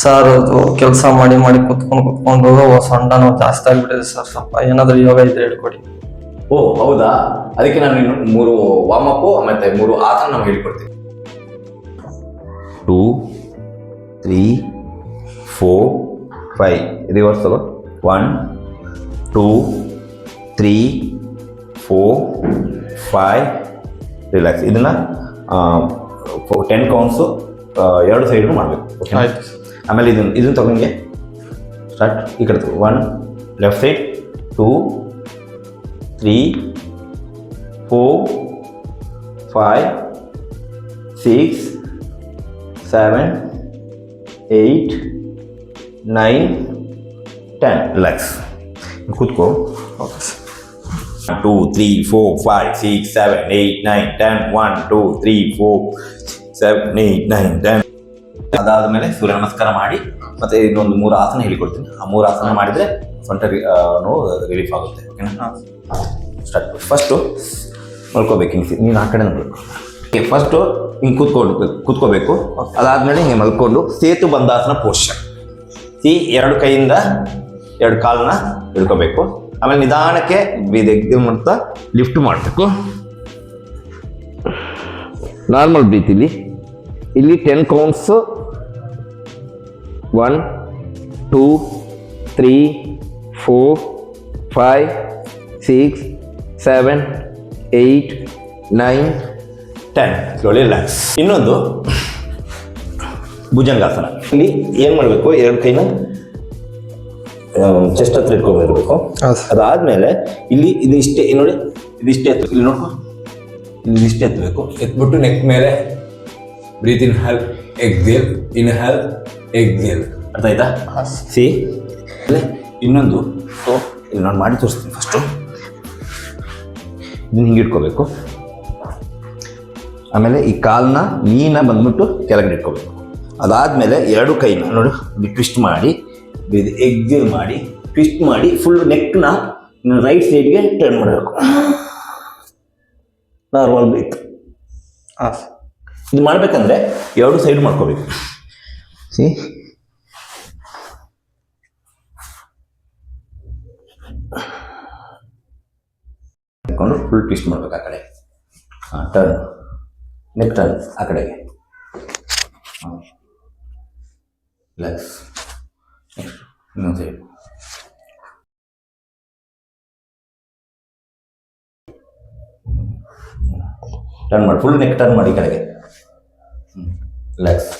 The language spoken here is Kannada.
ಸರ್ ಅದು ಕೆಲಸ ಮಾಡಿ ಮಾಡಿ ಕುತ್ಕೊಂಡು ಸೊಂಟ ನೋವು ಜಾಸ್ತಿ ಆಗ್ಬಿಟ್ಟಿದೆ ಸರ್. ಸ್ವಲ್ಪ ಏನಾದರೂ ಯೋಗ ಇದ್ರೆ ಹೇಳ್ಕೊಡಿ. ಓ ಹೌದಾ, ಅದಕ್ಕೆ ನಾನು ಇನ್ನು 3 ವಾರ್ಮಪ್ ಮತ್ತೆ 3 ಆಸನ ನಾವು ಹೇಳ್ಕೊಡ್ತೀನಿ. 2 3 4 5 ರಿವರ್ಸ್ ತಗೋ. 1 2 3 4 5 ರಿಲ್ಯಾಕ್ಸ್. ಇದನ್ನ 10 ಕೌಂಟ್ಸು 2 ಸೈಡ್ನು ಮಾಡಬೇಕು. ಆಯ್ತು. ಆಮೇಲೆ ಇದನ್ನ ತಗೊಂಗೆ ಸ್ಟಾರ್ಟ್. ಈ ಕಡೆ 1 ಲೆಫ್ಟ್ ಸೈಡ್, 2 3 4 5 6 7 8 9 10 ರಿಲ್ಯಾಕ್ಸ್. ಕೂತ್ಕೋ. 2 3 4 5 6 7 8 9 10 1 2 3 4 7 8 9 10. ಅದಾದಮೇಲೆ ಸೂರ್ಯ ನಮಸ್ಕಾರ ಮಾಡಿ ಮತ್ತೆ ಇನ್ನೊಂದು 3 ಆಸನ ಹೇಳಿಕೊಡ್ತೀನಿ. ಆ 3 ಆಸನ ಮಾಡಿದ್ರೆ ಸೊಂಟ ನೋವು ರಿಲೀಫ್ ಆಗುತ್ತೆ. ಓಕೆನಾ? ಸ್ಟಾರ್ಟ್. ಫಸ್ಟು ಮಲ್ಕೋಬೇಕು. ಹಿಂಗೆ ನೀನು ಆ ಕಡೆ ನೋಡ್ಬೇಕು. ಫಸ್ಟು ಹಿಂಗೆ ಕೂತ್ಕೋಬೇಕು. ಅದಾದಮೇಲೆ ಹಿಂಗೆ ಮಲ್ಕೊಂಡು ಸೇತು ಬಂದಾಸನ ಪೋಸ್ಚರ್. ಎರಡು ಕೈಯಿಂದ 2 ಕಾಲನ್ನ ಹಿಡ್ಕೋಬೇಕು. ಆಮೇಲೆ ನಿಧಾನಕ್ಕೆ ಮಾಡ್ತಾ ಲಿಫ್ಟ್ ಮಾಡಬೇಕು. Normal breath. ಇಲ್ಲಿ 10 ಕೌಂಟ್ಸು. 1 2 3 4 5 6 7 8 9 10. Slowly relax. ಇನ್ನೊಂದು ಭುಜಂಗಾಸನ. ಇಲ್ಲಿ ಏನು ಮಾಡಬೇಕು, 2 ಕೈನ ಚೆಸ್ಟ್ ಹತ್ರ ಇಟ್ಕೊಂಡ್ಬರ್ಬೇಕು. ಅದಾದ್ಮೇಲೆ ಇಲ್ಲಿ ಇದಿಷ್ಟೇ ನೋಡಿ, ಇದಿಷ್ಟೇ ಎತ್ತು. ಇಲ್ಲಿ ನೋಡ್ಕೊ, ಇದಿಷ್ಟೇ ಎತ್ತಬೇಕು. ಎತ್ಬಿಟ್ಟು ನೆಕ್ ಮೇಲೆ ಬ್ರೀತ್ ಇನ್ ಹೆಲ್ ಎಕ್ಸೇಲ್, ಇನ್ ಹೆಲ್ ಎಕ್ಸೇಲ್. ಅರ್ಥ ಆಯ್ತಾ? ಸಿ ಇನ್ನೊಂದು ಇಲ್ಲಿ ನಾನು ಮಾಡಿ ತೋರಿಸ್ತೀನಿ. ಫಸ್ಟು ಇದನ್ನ ಹಿಂಗೆ ಇಟ್ಕೋಬೇಕು. ಆಮೇಲೆ ಈ ಕಾಲನ್ನ ನೀನ ಬಂದ್ಬಿಟ್ಟು ಕೆಳಗಡೆ ಇಟ್ಕೋಬೇಕು. ಅದಾದಮೇಲೆ 2 ಕೈನ ನೋಡಿ ಟ್ವಿಸ್ಟ್ ಮಾಡಿ ಎಕ್ಸೇಲ್ ಮಾಡಿ ಟ್ವಿಸ್ಟ್ ಮಾಡಿ ಫುಲ್ ನೆಕ್ನ ರೈಟ್ ಸೈಡ್ಗೆ ಟರ್ನ್ ಮಾಡಬೇಕು. Normal breath. ಇದು ಮಾಡಬೇಕಂದ್ರೆ 2 ಸೈಡ್ ಮಾಡ್ಕೋಬೇಕು. ಸಿ ಹಾಕೊಂಡು ಫುಲ್ ಟ್ವಿಸ್ಟ್ ಮಾಡ್ಬೇಕು. ಆ ಕಡೆ ಟರ್ನ್, ನೆಕ್ ಟರ್ನ್ ಆ ಕಡೆಗೆ. ರಿಲ್ಯಾಕ್ಸ್. ನೆಕ್ಸ್ಟ್ ಇನ್ನೊಂದು ಸೈಡ್. ಟರ್ನ್ ಮಾಡಿ, ಫುಲ್ ನೆಕ್ ಟರ್ನ್ ಮಾಡಿ ಕಡೆಗೆ. ರಿಲ್ಯಾಕ್ಸ್.